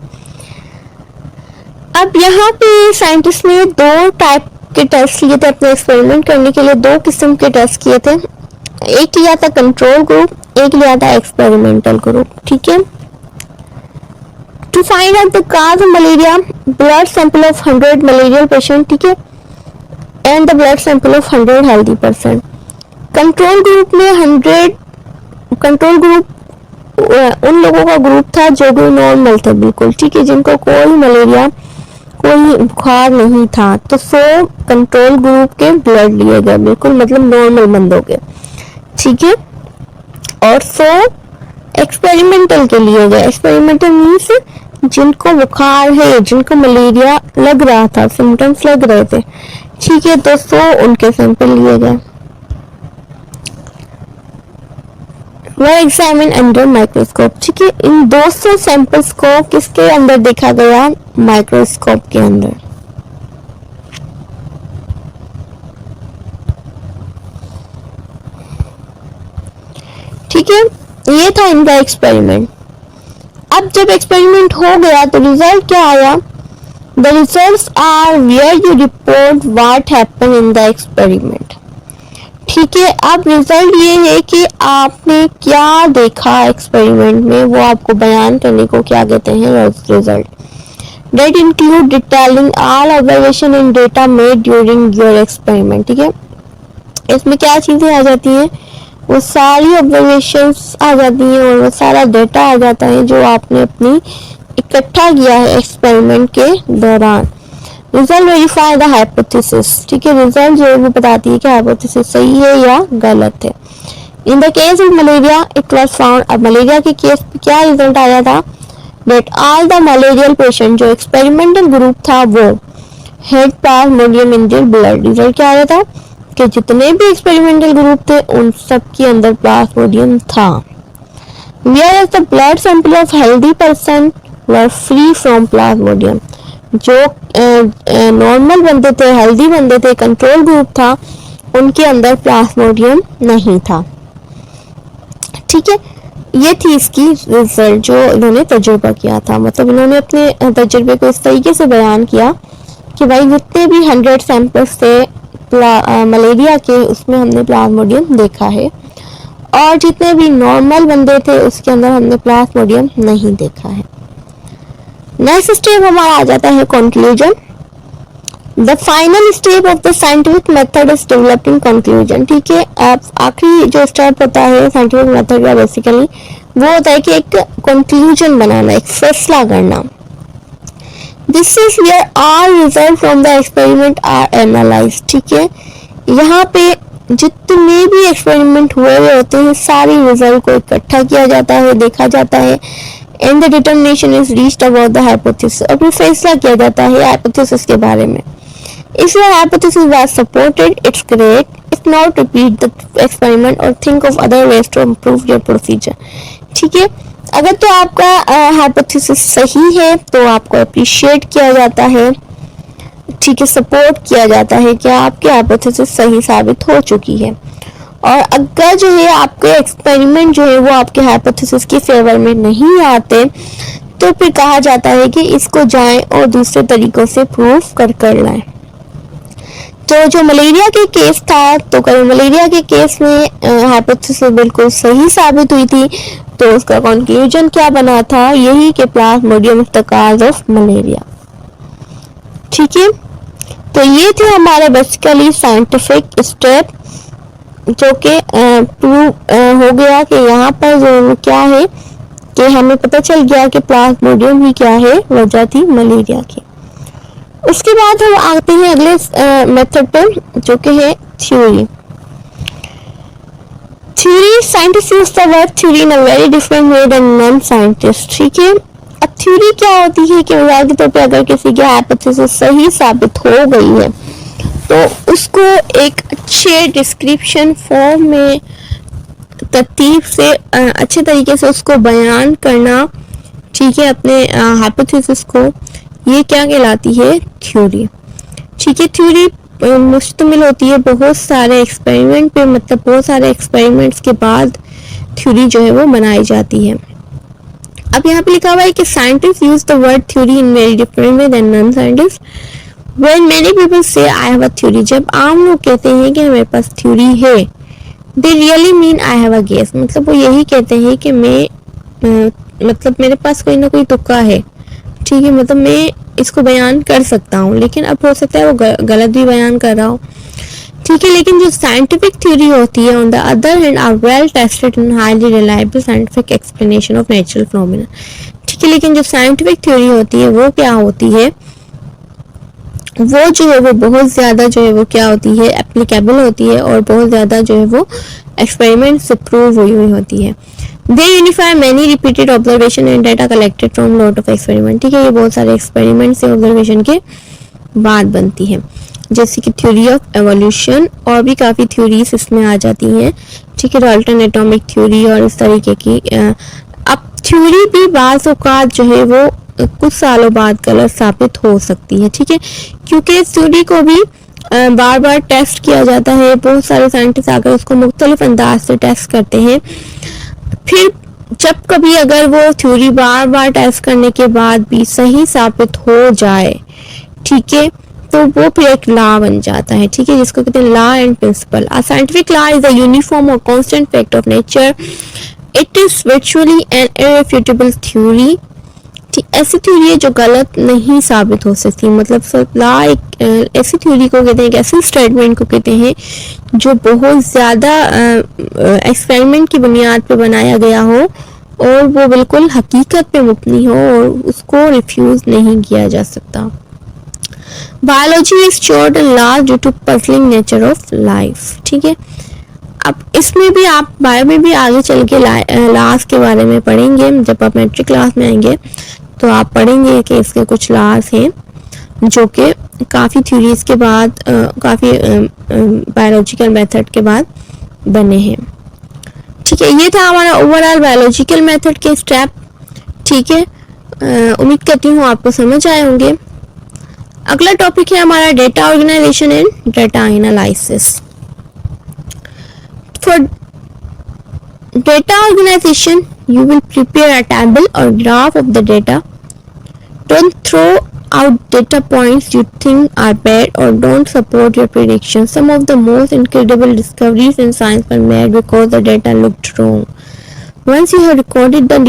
अब यहाँ पे साइंटिस्ट ने दो टाइप के टेस्ट लिए थे अपने एक्सपेरिमेंट करने के लिए, दो किस्म के टेस्ट किए थे। एक लिया था कंट्रोल ग्रुप, एक लिया था एक्सपेरिमेंटल ग्रुप। ठीक है, to find out the cause of malaria, blood sample of 100 malarial patient. ठीक है, and the blood sample of 100 healthy person. Control group में 100 कंट्रोल ग्रुप उन लोगों का ग्रुप था जो भी नॉर्मल थे बिल्कुल। ठीक है, जिनको कोई मलेरिया कोई बुखार नहीं था, तो 100 कंट्रोल ग्रुप के ब्लड लिए गए बिल्कुल मतलब नॉर्मल बंदों के। ठीक है, और 100 एक्सपेरिमेंटल के लिए गए। एक्सपेरिमेंटल मीन्स जिनको बुखार है, जिनको मलेरिया लग रहा था, सिम्टम्स लग रहे थे। ठीक है, तो 100 उनके सैंपल लिए गए। वह एग्जामिन अंडर माइक्रोस्कोप। ठीक है, इन 200 सैंपल्स को किसके अंदर देखा गया, माइक्रोस्कोप के अंदर। ठीक है, ये था इनका एक्सपेरिमेंट। अब जब एक्सपेरिमेंट हो गया तो रिजल्ट क्या आया, the results are where you report what happen in the experiment. ठीक है, अब रिजल्ट ये है कि आपने क्या देखा एक्सपेरिमेंट में, वो आपको बयान करने को क्या कहते हैं, result. That include detailing all observation in data made during your experiment. ठीक है, इसमें क्या चीजें आ जाती हैं, वो सारी ऑब्जर्वेशंस आ जाती हैं और वो सारा डेटा आ जाता है जो आपने अपनी इकट्ठा किया है एक्सपेरिमेंट के दौरान। Result verify the hypothesis. ठीक है, रिजल्ट जो है वो बताती है कि हाइपोथेसिस सही है या गलत है। In the case of malaria it was found, अब मलेरिया के केस में क्या रिजल्ट आया था, that all the malarial patient, जो एक्सपेरिमेंटल ग्रुप था वो had Plasmodium in their blood. Result क्या आया था कि जितने भी एक्सपेरिमेंटल ग्रुप थे उन सब के अंदर प्लाज्मोडियम था। Whereas the blood sample of healthy person were free from plasmodium, जो नॉर्मल बंदे थे, हेल्दी बंदे थे, कंट्रोल ग्रुप था, उनके अंदर प्लाज्मोडियम नहीं था। ठीक है, ये थी इसकी रिजल्ट जो इन्होंने तजुर्बा किया था। मतलब इन्होंने अपने तजुर्बे को इस तरीके से बयान किया कि भाई जितने भी 100 सैंपल्स थे मलेरिया के, उसमें हमने प्लाज्मोडियम देखा है, और जितने भी नॉर्मल बंदे थे उसके अंदर हमने प्लाज्मोडियम नहीं देखा है। नेक्स्ट स्टेप हमारा आ जाता है conclusion. The final step of the scientific method is developing conclusion. ठीक है, अब आखिरी जो स्टेप होता है साइंटिफिक मेथड का बेसिकली वो होता है कि एक कंक्लूजन बनाना, एक फैसला करना। This is where all result from the experiment are analysed. ठीक है, यहाँ पे जितने भी एक्सपेरिमेंट हुए होते हैं सारी रिजल्ट को इकट्ठा किया जाता है, देखा जाता है, and the determination is reached about the hypothesis, और फिर फैसला किया जाता है हाइपोथेसिस के बारे में। If your hypothesis was supported, it's great. If not, repeat the experiment or think of other ways to improve your procedure. ठीक है, अगर तो आपका हाइपोथेसिस सही है तो आपको अप्रिशिएट किया जाता है, ठीक है, सपोर्ट किया जाता है कि आपकी हाइपोथेसिस सही साबित हो चुकी है। और अगर जो है आपके एक्सपेरिमेंट जो है वो आपके हाइपोथेसिस के फेवर में नहीं आते तो फिर कहा जाता है कि इसको जाएं और दूसरे तरीकों से प्रूफ कर लाएं। तो जो मलेरिया के केस था, तो मलेरिया के केस में हाइपोथेसिस बिल्कुल सही साबित हुई थी, तो उसका कंक्लूजन क्या बना था, यही कि plasmodium is the cause of malaria. ठीक है, तो ये थे हमारे बेसिकली साइंटिफिक स्टेप जो कि प्रूव हो गया कि यहाँ पर जो क्या है कि हमें पता चल गया कि प्लाज्मोडियम ही क्या है, वजह थी मलेरिया की। उसके बाद हम आते हैं अगले मेथड पे जो कि है theory. Theory, scientist use the word theory in a very different way than non scientist. ठीक है, अब थ्योरी क्या होती है कि मिसाल के तौर पे अगर किसी की हाइपोथेसिस सही साबित हो गई है तो उसको एक अच्छे डिस्क्रिप्शन फॉर्म में तरतीब से अच्छे तरीके से उसको बयान करना, ठीक है, अपने हाइपोथेसिस को, ये क्या कहलाती है, थ्योरी। ठीक है, थ्योरी मुश्तमिल होती है बहुत सारे एक्सपेरिमेंट पे, मतलब बहुत सारे एक्सपेरिमेंट्स के बाद थ्योरी जो है वो बनाई जाती है। अब यहाँ पे लिखा हुआ है कि scientist use the word theory in very different way than non scientist. When many people say I have a theory, जब आम लोग कहते हैं कि मेरे पास थ्योरी है, they really mean I have a guess, मतलब वो यही कहते हैं कि मैं मतलब मेरे पास कोई ना कोई तुक्का है। ठीक है, मतलब मैं इसको बयान कर सकता हूँ, लेकिन अब हो सकता है वो गलत भी बयान कर रहा हो। ठीक है, लेकिन जो साइंटिफिक थ्योरी होती है on the other hand are well tested and highly reliable scientific explanation of natural phenomena. ठीक है, लेकिन जो साइंटिफिक थ्योरी होती है वो क्या होती है, वो जो है वो बहुत ज़्यादा जो है वो क्या होती है, एप्लीकेबल होती है और बहुत ज़्यादा जो है वो एक्सपेरिमेंट से प्रूव हुई होती है। They unify many repeated observation and data collected from lot of experiment. ठीक है, ये बहुत सारे एक्सपेरिमेंट से ऑब्जर्वेशन के बाद बनती है, जैसे कि थ्योरी ऑफ एवोल्यूशन, और भी काफ़ी थ्योरीज इसमें आ जाती हैं। ठीक है, डाल्टन एटॉमिक थ्योरी और इस तरीके की। अब थ्योरी भी बाज़ औक़ात जो है वो कुछ सालों बाद गलत साबित हो सकती है। ठीक है, क्योंकि इस थ्योरी को भी बार बार टेस्ट किया जाता है, बहुत सारे साइंटिस्ट आकर उसको मुख्तलिफ अंदाज से टेस्ट करते हैं। फिर जब कभी अगर वो थ्योरी बार बार टेस्ट करने के बाद भी सही साबित हो जाए, ठीक है, तो वो फिर एक लॉ बन जाता है। ठीक है, जिसको कहते हैं law and principle. A scientific law is a uniform or constant fact of nature. It is virtually an irrefutable theory. ठीक, ऐसी थ्योरी है जो गलत नहीं साबित हो सकती, मतलब लॉ एक ऐसी थ्योरी को कहते हैं, एक ऐसी स्टेटमेंट को कहते हैं जो बहुत ज़्यादा एक्सपेरिमेंट की बुनियाद पर बनाया गया हो और वो बिल्कुल हकीकत पे मुबनी हो और उसको रिफ्यूज़ नहीं किया जा सकता। Biology is short law due to puzzling nature of life. ठीक है, अब इसमें भी आप बायो में भी आगे चल के लॉज के बारे में पढ़ेंगे, जब आप मैट्रिक क्लास में आएंगे तो आप पढ़ेंगे कि इसके कुछ लॉज हैं जो कि काफ़ी थ्योरीज के बाद, काफ़ी बायोलॉजिकल मेथड के बाद बने हैं। ठीक है, ये था हमारा ओवरऑल बायोलॉजिकल मेथड के स्टेप। ठीक है, उम्मीद करती हूँ आपको समझ आए होंगे। अगला टॉपिक है हमारा data organisation and data analysis. For data organisation you will prepare a table or graph of the data. Don't throw out data points you think are bad or don't support your predictions. Some of the most incredible discoveries in science were made because the data looked wrong. Once you have recorded the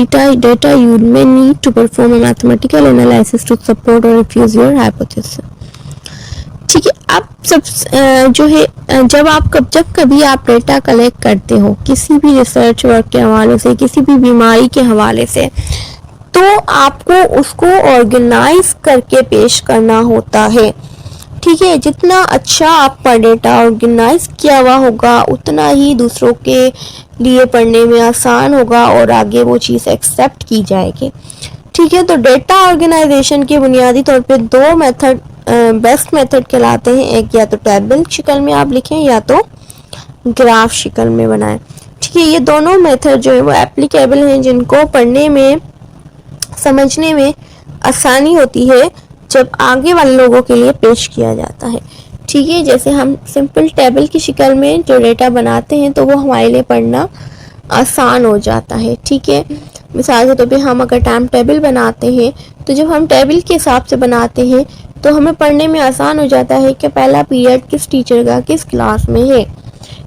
data, you may need to perform a mathematical analysis to support or refuse your hypothesis. ठीक है, अब सब जो है जब कभी आप डेटा कलेक्ट करते हो किसी भी रिसर्च वर्क के हवाले से, किसी भी बीमारी के हवाले से, तो आपको उसको ऑर्गेनाइज करके पेश करना होता है। ठीक है, जितना अच्छा आपका डेटा ऑर्गेनाइज किया हुआ होगा उतना ही दूसरों के लिए पढ़ने में आसान होगा और आगे वो चीज़ एक्सेप्ट की जाएगी। ठीक है, तो डेटा ऑर्गेनाइजेशन के बुनियादी तौर पे दो मेथड बेस्ट मेथड कहलाते हैं। एक या तो टेबल शक्ल में आप लिखें या तो ग्राफ शक्ल में बनाएं। ठीक है, ये दोनों मेथड जो है वो एप्लीकेबल हैं, जिनको पढ़ने में समझने में आसानी होती है जब आगे वाले लोगों के लिए पेश किया जाता है। ठीक है, जैसे हम सिंपल टेबल की शक्ल में जो डेटा बनाते हैं तो वो हमारे लिए पढ़ना आसान हो जाता है। ठीक है, मिसाल के तौर पे हम अगर टाइम टेबल बनाते हैं तो जब हम टेबल के हिसाब से बनाते हैं तो हमें पढ़ने में आसान हो जाता है कि पहला पीरियड किस टीचर का किस क्लास में है,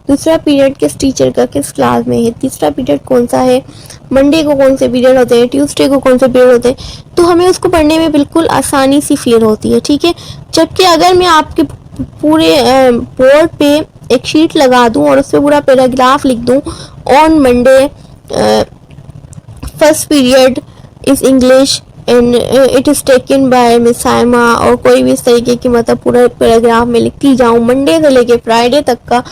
दूसरा पीरियड किस टीचर का किस क्लास में है, तीसरा पीरियड कौन सा है, मंडे को कौन से पीरियड होते हैं, ट्यूसडे को कौन से पीरियड होते हैं, तो हमें उसको पढ़ने में बिल्कुल आसानी सी फील होती है। ठीक है, जबकि अगर मैं आपके पूरे बोर्ड पे एक शीट लगा दूं और उस पर पूरा पैराग्राफ लिख दूं, on Monday first period is English and it is taken by miss Saima, और कोई भी इस तरीके की मतलब पूरा पैराग्राफ में लिखती जाऊँ, मंडे से लेके फ्राइडे तक का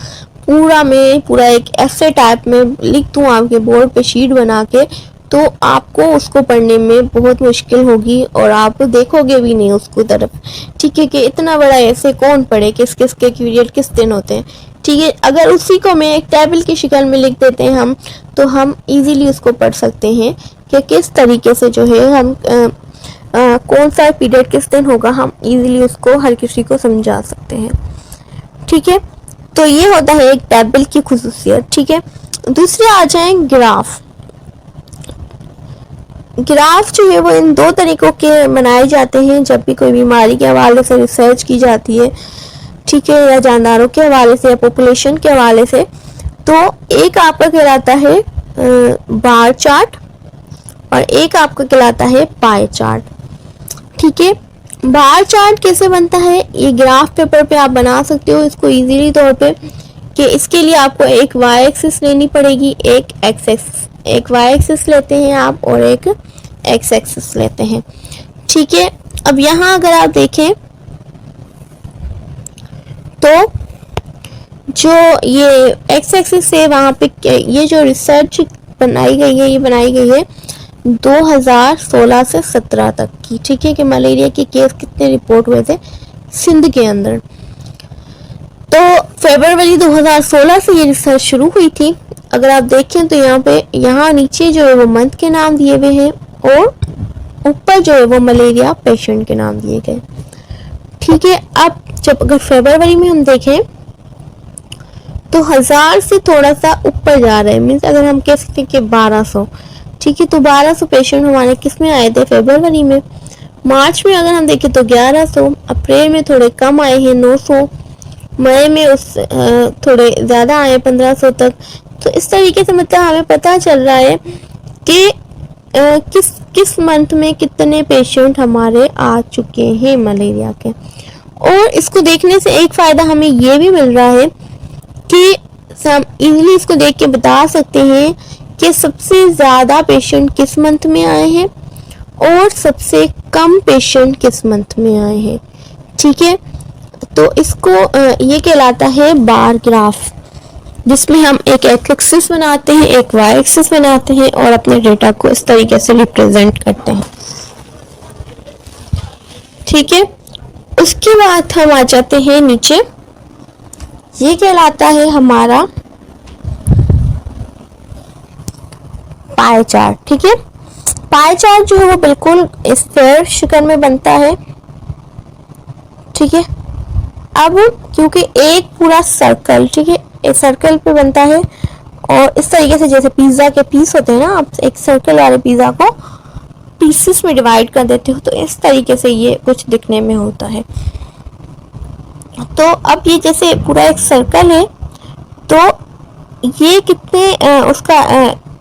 पूरा एक ऐसे टाइप में लिख दूँ आपके बोर्ड पे शीट बना के, तो आपको उसको पढ़ने में बहुत मुश्किल होगी और आप देखोगे भी नहीं उसको तरफ। ठीक है, कि इतना बड़ा ऐसे कौन पढ़े, किस किस के पीरियड किस दिन होते हैं। ठीक है, अगर उसी को मैं एक टेबल की शक्ल में लिख देते हैं हम, तो हम इजीली उसको पढ़ सकते हैं कि किस तरीके से जो है हम कौन सा पीरियड किस दिन होगा, हम इजीली उसको हर किसी को समझा सकते हैं। ठीक है, तो ये होता है एक टेबल की खुसूसियत। ठीक है, दूसरे आ जाए ग्राफ। ग्राफ जो है वो इन दो तरीकों के बनाए जाते हैं जब भी कोई बीमारी के हवाले से रिसर्च की जाती है। ठीक है, या जानदारों के हवाले से या पॉपुलेशन के हवाले से। तो एक आपका कहलाता है बार चार्ट और एक आपका कहलाता है पाई चार्ट। ठीक है, बार चार्ट कैसे बनता है, ये ग्राफ पेपर पे आप बना सकते हो इसको इजीली तौर पे, कि इसके लिए आपको एक वाई एक्सिस लेनी पड़ेगी, एक एक्स एक्सिस, एक वाई एक्सिस लेते हैं आप और एक एक्स एक्सिस लेते हैं। ठीक है, अब यहाँ अगर आप देखें तो जो ये एक्स एक्सिस है वहाँ पे ये जो रिसर्च बनाई गई है, ये बनाई गई है 2016 से 17 तक की। ठीक है, कि मलेरिया के केस कितने रिपोर्ट हुए थे सिंध के अंदर। तो फरवरी 2016 से ये रिसर्च शुरू हुई थी। अगर आप देखें तो यहाँ नीचे जो है वो मंथ के नाम दिए हुए हैं और ऊपर जो है वो मलेरिया पेशेंट के नाम दिए गए। ठीक है, अब जब अगर फरवरी में हम देखें तो 1000 से थोड़ा सा ऊपर जा रहा है, मीन्स अगर हम कह सकते हैं कि 1200। ठीक है, तो 1200 पेशेंट हमारे किस में आए थे, फरवरी में। मार्च में अगर हम देखें तो 1100, अप्रैल में थोड़े कम आए हैं 900, मई में उस थोड़े ज़्यादा आए 1500 तक। तो इस तरीके से मतलब हमें पता चल रहा है कि किस मंथ में कितने पेशेंट हमारे आ चुके हैं मलेरिया के। और इसको देखने से एक फ़ायदा हमें ये भी मिल रहा है कि हम इजीली इसको देख के बता सकते हैं कि सबसे ज़्यादा पेशेंट किस मंथ में आए हैं और सबसे कम पेशेंट किस मंथ में आए हैं। ठीक है, तो इसको ये कहलाता है बार ग्राफ, जिसमें हम एक एक्सिस बनाते हैं, एक वाई एक्सिस बनाते हैं और अपने डेटा को इस तरीके से रिप्रेजेंट करते हैं। ठीक है, उसके बाद हम आ जाते हैं नीचे, ये कहलाता है हमारा पाई चार्ट। ठीक है, पाई चार्ट जो है वो बिल्कुल स्क्वायर शक्ल में बनता है। ठीक है, अब क्योंकि एक पूरा सर्कल, ठीक है, एक सर्कल पे बनता है और इस तरीके से जैसे पिज्ज़ा के पीस होते हैं ना, आप एक सर्कल वाले पिज़्ज़ा को पीसेस में डिवाइड कर देते हो, तो इस तरीके से ये कुछ दिखने में होता है। तो अब ये जैसे पूरा एक सर्कल है, तो ये कितने उसका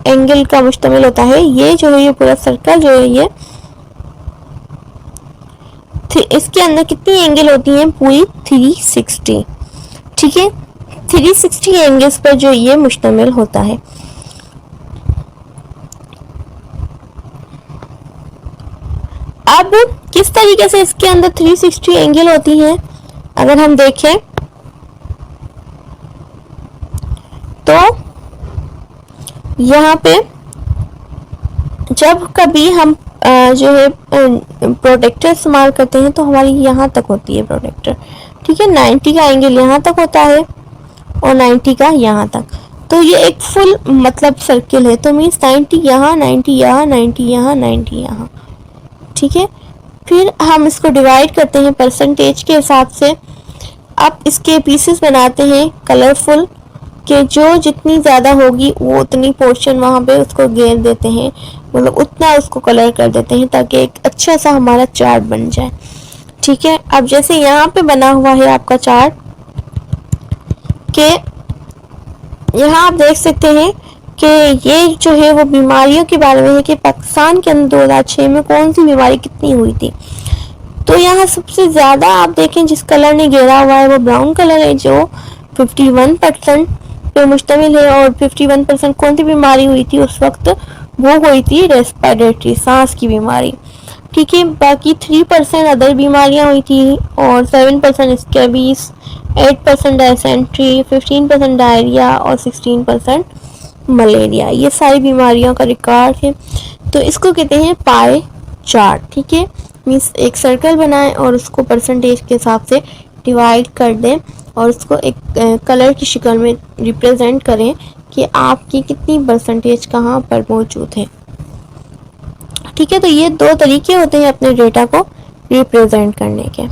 एंगल का मुश्तमिल होता है, ये जो है ये पूरा सर्कल जो है ये इसके अंदर कितनी एंगल होती हैं, पूरी 360। ठीक है, 360 एंगल्स पर जो ये मुश्तमिल होता है। अब किस तरीके से इसके अंदर 360 एंगल होती हैं, अगर हम देखें तो यहाँ पे जब कभी हम जो है प्रोटेक्टर इस्तेमाल करते हैं तो हमारी यहाँ तक होती है प्रोटेक्टर, ठीक है। 90 का एंगल यहाँ तक होता है और 90 का यहाँ तक, तो ये एक फुल मतलब सर्किल है। तो मीन्स 90 यहाँ, 90 यहाँ, 90 यहाँ, 90 यहाँ, ठीक है। फिर हम इसको डिवाइड करते हैं परसेंटेज के हिसाब से। अब इसके पीसेस बनाते हैं कलरफुल कि जो जितनी ज़्यादा होगी वो उतनी पोर्शन वहाँ पे उसको घेर देते हैं, मतलब उतना उसको कलर कर देते हैं ताकि एक अच्छा सा हमारा चार्ट बन जाए, ठीक है। अब जैसे यहाँ पे बना हुआ है आपका चार्ट के यहाँ आप देख सकते हैं कि ये जो है वो बीमारियों के बारे में है कि पाकिस्तान के अंदर 2006 में कौन सी बीमारी कितनी हुई थी। तो यहाँ सबसे ज़्यादा आप देखें जिस कलर ने घेरा हुआ है वो ब्राउन कलर है जो 51% पे मुश्तमिल है। और 51% कौन सी बीमारी हुई थी उस वक्त, वो हुई थी रेस्पिरेटरी, सांस की बीमारी, ठीक है। बाकी 3% अदर बीमारियां हुई थी और 7% स्कैबीज, 8% डायसेंट्री, 15% डायरिया और 16% मलेरिया। ये सारी बीमारियों का रिकॉर्ड है। तो इसको कहते हैं पाए चार्ट, ठीक है। मीन्स एक सर्कल बनाएं और उसको परसेंटेज के हिसाब से डिवाइड कर दें और उसको एक कलर की शक्ल में रिप्रेजेंट करें कि आपकी कितनी परसेंटेज कहाँ पर मौजूद है, ठीक है। तो ये दो तरीके होते हैं अपने डेटा को रिप्रेजेंट करने के।